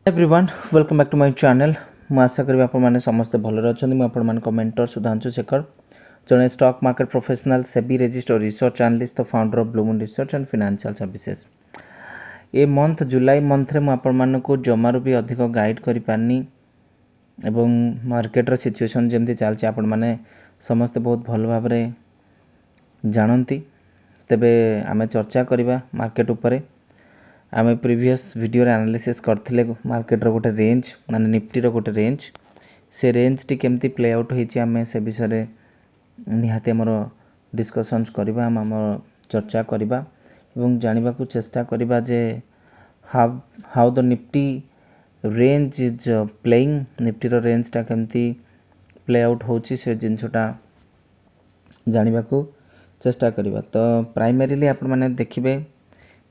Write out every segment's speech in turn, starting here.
Everyone welcome back to my channel. मु आशा करी आपने समस्ते भलरे अच्छा। मुझे मेंटर सुधांशु शेखर, जड़े stock market professional, SEBI registered research analyst, the founder of blue moon research and financial services. ये मंथ जुलाई मंथ रे मुझे जमारू भी अधिक गाइड कर पारनी एवं मार्केटर सिचुएशन जमती चलती आपण मैंने समस्ते बहुत भल भाव जानती। तेबे आमे चर्चा करवा मार्केट उपरे। आमे प्रीवियस वीडियो एनालिसिस करथिले मार्केट रो गोटे रेंज माने निफ्टी रो गोटे रेंज, से रेंज टी केमती प्ले आउट होईची आमे से विषय निहाती हमर डिस्कशंस करबा, हम चर्चा करबा एवं जानिबा को चेष्टा करबा जे how the Nifty range is playing, Nifty रो रेंज टा केमती प्ले आउट होची से जिनसटा जानिबा को चेष्टा करबा। तो प्राइमरीली आपण माने देखिबे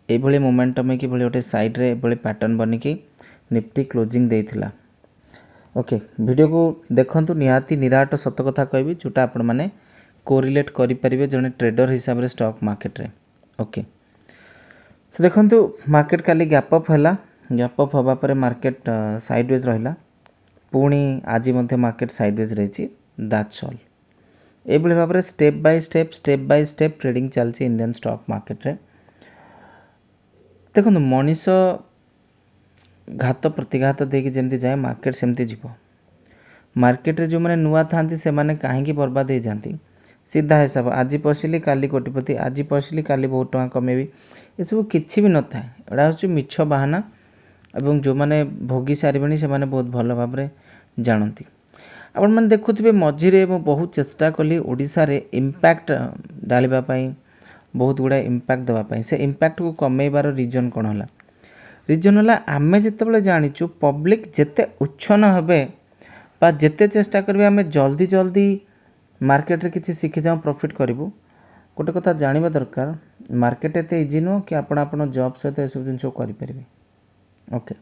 ये मोमेंटम कि गोटे साइड रे ये पैटर्न बनिकी निफ्टी क्लोजिंग देइथिला। ओके, वीडियो को देखंतु, निहाती निराट सत कथा कहबी जोटा आपण माने कोरिलेट करि परिबे जने ट्रेडर हिसाब रे स्टॉक मार्केट रे। ओके, तो देखंतु मार्केट काली गैप अप हला, गैप अप हबा परे मार्केट साइडवेज रहिला, पुणी आज मध्य मार्केट साइडवेज रहिछि। That's all. ए भली भाबरे स्टेप बाय स्टेप ट्रेडिंग चलछि इंडियन स्टॉक मार्केट रे। देखो मनीष घात प्रतिघात देकी जमती जाए मार्केट सेमती जीव। मार्केट रे जो मैंने नुआ था से माने कहीं बर्बाद हो जाती। सीधा हिसाब आज पशिली काली कोटिपति, आज पशिली काली बहुत टଙ୍କା कमेबी, ये सब किसी भी न था। एड़ा हूँ मिछ बाहाना एवं जो मैंने भोगी सारे से माने बहुत भल भाव जानती। आपण मैंने देखुवे मझिरे बहुत चेष्टा कली ओडिशा रे इम्पैक्ट डालवाई, बहुत गुड़ाए इम्पैक्ट देवाई। से इम्पैक्ट को कमेबार रीजन कौन है? रीजन है आम जिते जाचु पब्लिक जिते उच्छन हे जिते चेष्टा करेंगे आम जल्दी जल्दी मार्केट रे किसी शिखी जाऊँ प्रॉफिट करूँ। गोटे कथा जानवा दरकार, मार्केट एत इजी नुह कि आपण जॉब सहित यह सब जिन करें। ओके,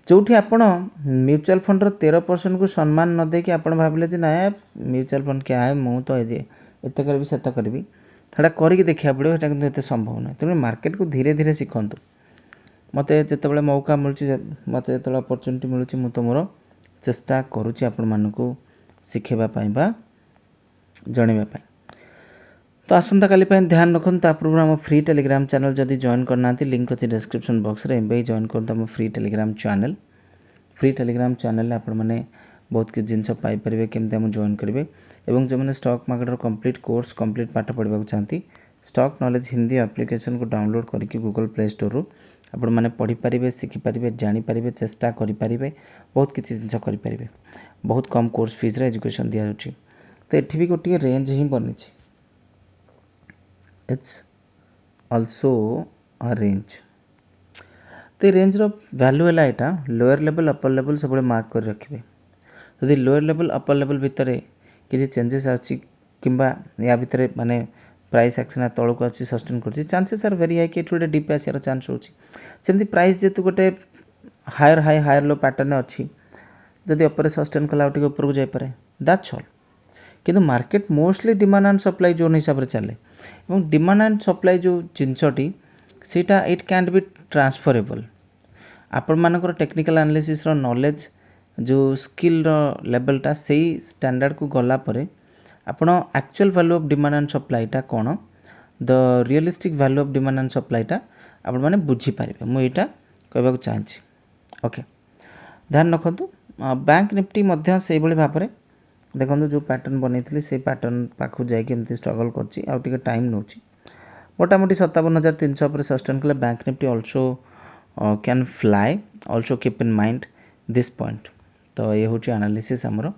जो आपण म्यूचुअल फंड 13% को सम्मान न देकी आप भाविले ना म्यूचुअल फंड क्या है, मुझे तो एत करी से करी सेटा करके देखा पड़ो, सेटा किंतु एते संभव ना। तेणु मार्केट को धीरे धीरे शिखंतु। मते जितेबाला मौका मिलूँ, मते जो अपॉर्चुनिटी मिलूँ, मुझे तो मोर चेष्टा करुँची आपण मानकु शिखेबाई बा जनवाई। तो आसंता काली ध्यान रखुन। पूर्व आम फ्री टेलीग्राम चैनल जदि जॉइन करना, लिंक अच्छी डिस्क्रिप्शन बॉक्स रे एवं जॉइन कर free Telegram channel. Free Telegram channel आपण मैंने बहुत किसी जिनस पाइपर केमती आम जॉइन करेंगे। एवं जो मैंने stock market complete course complete पाठ पढ़ा चाहती, स्टॉक नॉलेज हिंदी एप्लिकेशन को डाउनलोड करके गूगल प्ले स्टोर रू आपण मैंने पढ़ी पारे, शिखिपारे, जानीपारे, चेष्टा करें, बहुत किसी जिन करें। बहुत कम कोर्स फीस रे एजुकेशन दि जाऊँगी। तो ये भी गोटे रेंज ही बनी, इट्स ऑल्सो अ रेंज। तो रेंज रो वैल्यू है यहाँ लोअर लेवल अपर लेवल सब मार्क कर रखिए। यदि लोअर लेवल अपर लेवल भितर किसी चेंजेस आबा या भितर माने प्राइस एक्शन तौक अच्छी सस्टेन कर चांसेस आर वेरी हाई कि गोटे डिप आसार चान्स होती। प्राइस जेतु गोटे हायर लो पैटर्न अच्छी, जदि अपर सस्टेन कला ऊपर को जापे, दैट्स ऑल। किंतु market mostly demand and supply zone हिसाब से चले, और डिमांड एंड सप्लाई जो जिनसटी सीटा इट कैन बी ट्रांसफरेबल। आपण मानकर टेक्निकल एनालिसिस रो नॉलेज जो स्किल लेवलटा से स्टैंडर्ड को गला परे आपण actual value of demand and सप्लाईटा कौन, the realistic value of demand and सप्लाईटा आपण मैंने बुझीपारे, मुझा कहवाक चाहूँगी। ओके, ध्यान रखु। बैंक निफ्टी मध्य से भाव में देखो जो पैटर्न बनई से पैटर्न पाखु जाकि स्ट्रगल कर टाइम नौ मोटामोटी 57,300 पर सस्टेन कले bank Nifty also can fly, also keep in mind this point. तो ये हूँ एनालिसिस आमर।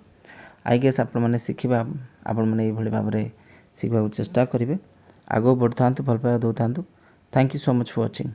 आई गेस आपण मैंने शिखा आपण मैंने ये भाव में शिखा चेष्टा करेंगे। आगे बढ़ था, भल पाइबा दौ था। Thank you so much for watching.